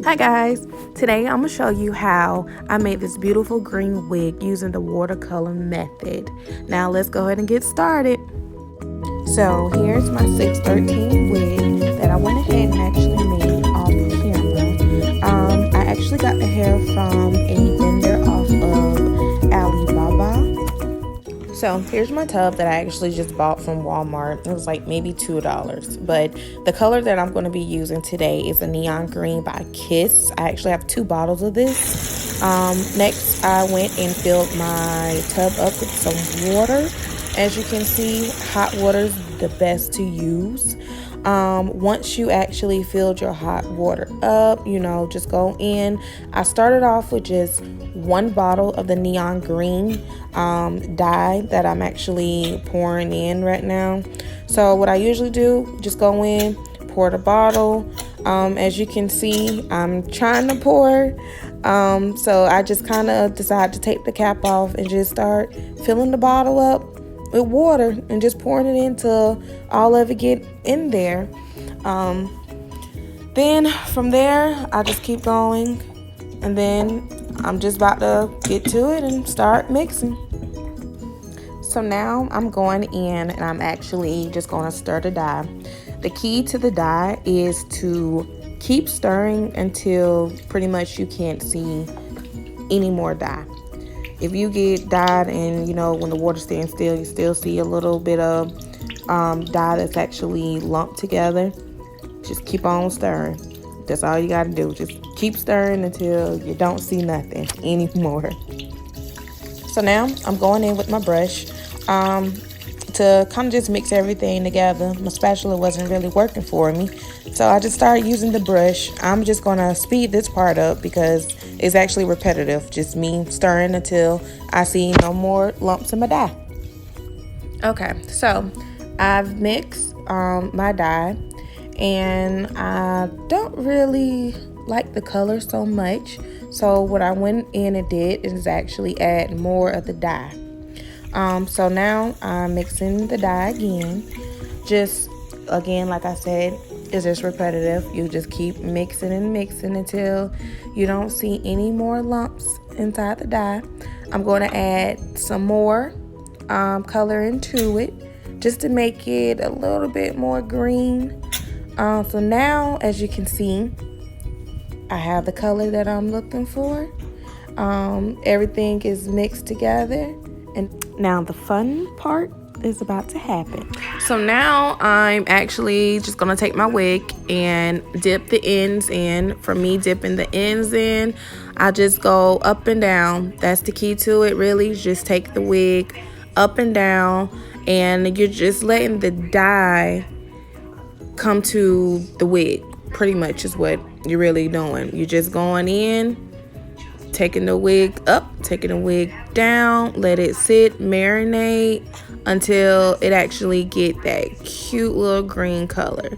Hi guys, today I'm going to show you how I made this beautiful green wig using the watercolor method. Now let's go ahead and get started. So here's my 613 wig that I went ahead and actually made off camera. I actually got the hair from a vendor off of Alibaba. So here's my tub that I actually just bought from Walmart. It was like maybe $2. But the color that I'm going to be using today is the Neon Green by Kiss. I actually have 2 bottles of this. Next, I went and filled my tub up with some water. As you can see, hot water is the best to use. Once you actually filled your hot water up, just go in. I started off with just 1 bottle of the Neon Green dye that I'm actually pouring in right now. So what I usually do, just go in, pour the bottle. As you can see, I'm trying to pour. So I just kind of decided to take the cap off and just start filling the bottle up with water and just pouring it in till all of it get in there. Then from there, I just keep going, and then I'm just about to get to it and start mixing. So now I'm going in and I'm actually just going to stir the dye. The key to the dye is to keep stirring until pretty much you can't see any more dye. If you get dyed and when the water stands still, you still see a little bit of dye that's actually lumped together, just keep on stirring. That's all you got to do. Just keep stirring until you don't see nothing anymore. So now I'm going in with my brush to kind of just mix everything together. My spatula wasn't really working for me, so I just started using the brush. I'm just going to speed this part up because it's actually repetitive. Just me stirring until I see no more lumps in my dye. Okay, so I've mixed my dye, and I don't really like the color so much. So what I went in and did is actually add more of the dye. So now I'm mixing the dye again. Just again, like I said, it's just repetitive. You just keep mixing and mixing until you don't see any more lumps inside the dye. I'm going to add some more color into it just to make it a little bit more green. So now, as you can see, I have the color that I'm looking for. Everything is mixed together, and now the fun part is about to happen. So now I'm actually just gonna take my wig and dip the ends in. For me, dipping the ends in, I just go up and down. That's the key to it, really. Just take the wig up and down, and you're just letting the dye come to the wig. Pretty much is what you're really doing. You're just going in, taking the wig up, taking the wig down, let it sit, marinate until it actually get that cute little green color.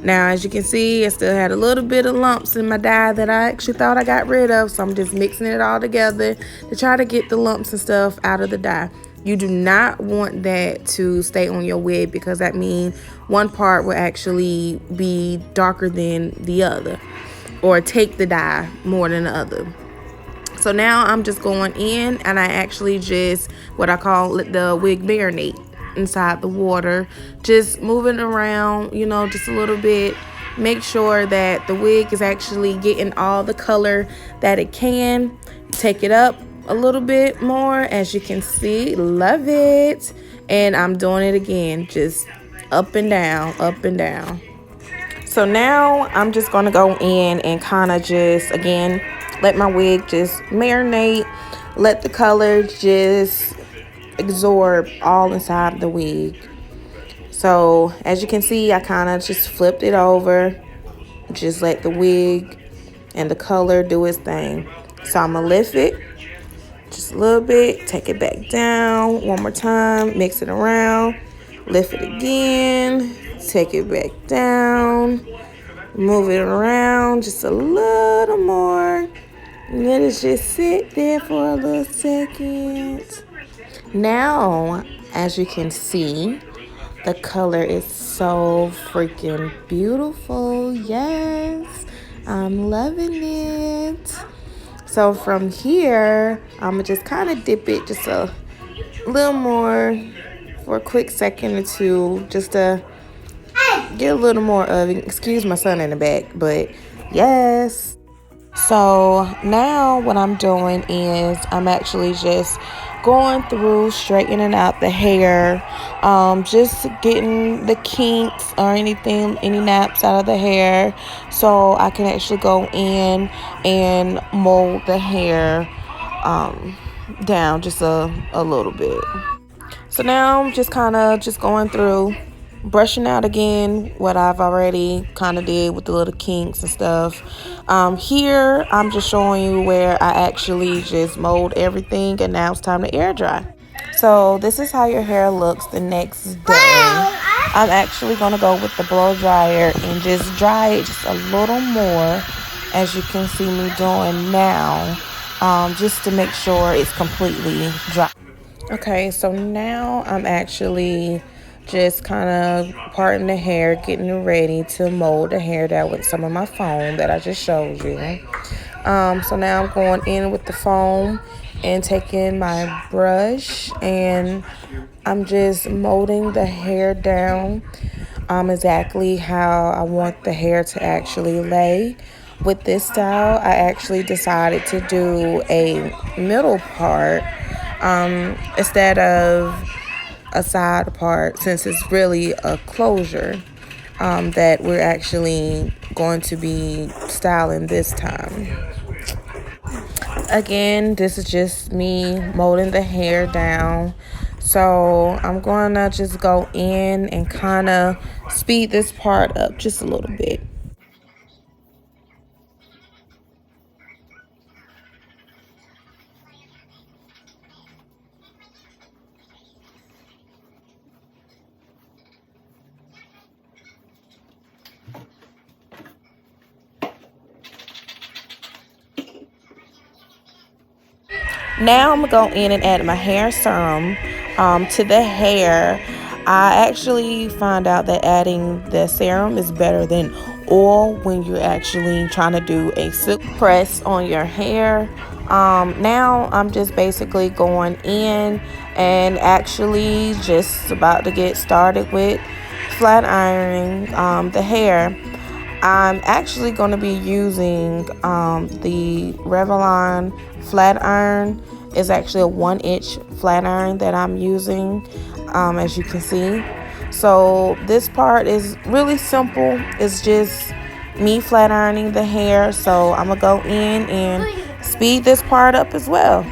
Now, as you can see, I still had a little bit of lumps in my dye that I actually thought I got rid of, so I'm just mixing it all together to try to get the lumps and stuff out of the dye. You do not want that to stay on your wig because that means one part will actually be darker than the other or take the dye more than the other. So now I'm just going in and I actually just what I call let the wig marinate inside the water. Just moving around, just a little bit. Make sure that the wig is actually getting all the color that it can. Take it up a little bit more, as you can see. Love it. And I'm doing it again, just up and down, up and down. So now I'm just going to go in and kind of just again let my wig just marinate, let the color just absorb all inside the wig. So as you can see, I kind of just flipped it over, just let the wig and the color do its thing. So I'm gonna lift it just a little bit, take it back down one more time, mix it around, lift it again, take it back down, move it around just a little more, and let it just sit there for a little second. Now, as you can see, the color is so freaking beautiful. Yes, I'm loving it. So from here, I'm gonna just kind of dip it just a little more for a quick second or two, just to get a little more of it. Excuse my son in the back, but yes. So now what I'm doing is I'm actually just going through straightening out the hair, just getting the kinks or anything, any naps out of the hair, so I can actually go in and mold the hair down just a little bit. So now I'm just kind of just going through, brushing out again what I've already kind of did with the little kinks and stuff. Here, I'm just showing you where I actually just mold everything, and now it's time to air dry. So this is how your hair looks the next day. I'm actually going to go with the blow dryer and just dry it just a little more, as you can see me doing now, just to make sure it's completely dry. Okay, so now I'm actually just kind of parting the hair, getting it ready to mold the hair down with some of my foam that I just showed you. So now I'm going in with the foam and taking my brush, and I'm just molding the hair down exactly how I want the hair to actually lay. With this style, I actually decided to do a middle part instead of a side part, since it's really a closure that we're actually going to be styling this time. Again, this is just me molding the hair down. So I'm going to just go in and kind of speed this part up just a little bit. Now I'm going to go in and add my hair serum to the hair. I actually found out that adding the serum is better than oil when you're actually trying to do a silk press on your hair. Now I'm just basically going in and actually just about to get started with flat ironing the hair. I'm actually going to be using the Revlon flat iron. It's actually a 1-inch flat iron that I'm using, as you can see. So this part is really simple. It's just me flat ironing the hair. So I'm going to go in and speed this part up as well.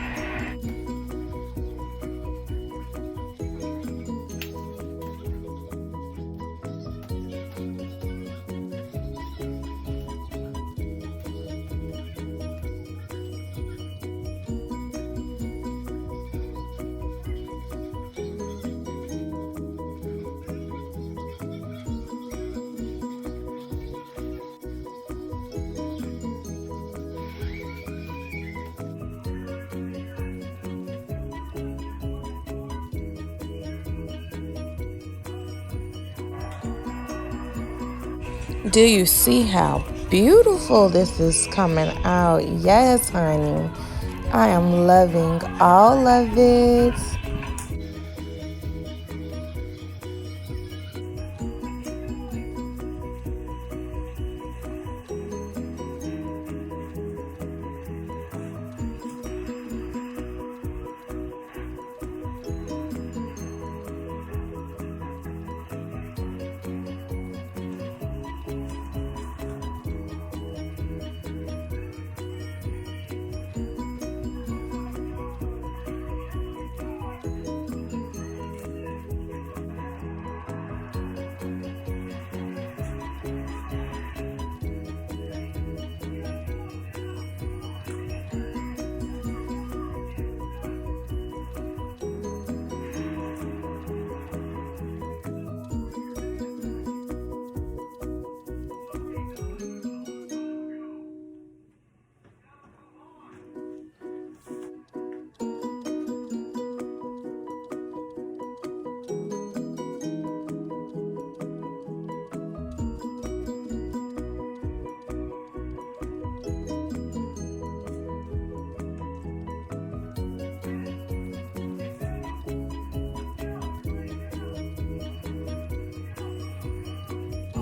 Do you see how beautiful this is coming out? Yes, honey. I am loving all of it.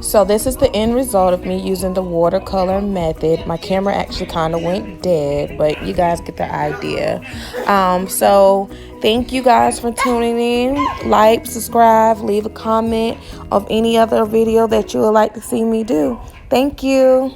So this is the end result of me using the watercolor method. My camera actually kind of went dead, but you guys get the idea. So thank you guys for tuning in. Like, subscribe, leave a comment of any other video that you would like to see me do. Thank you.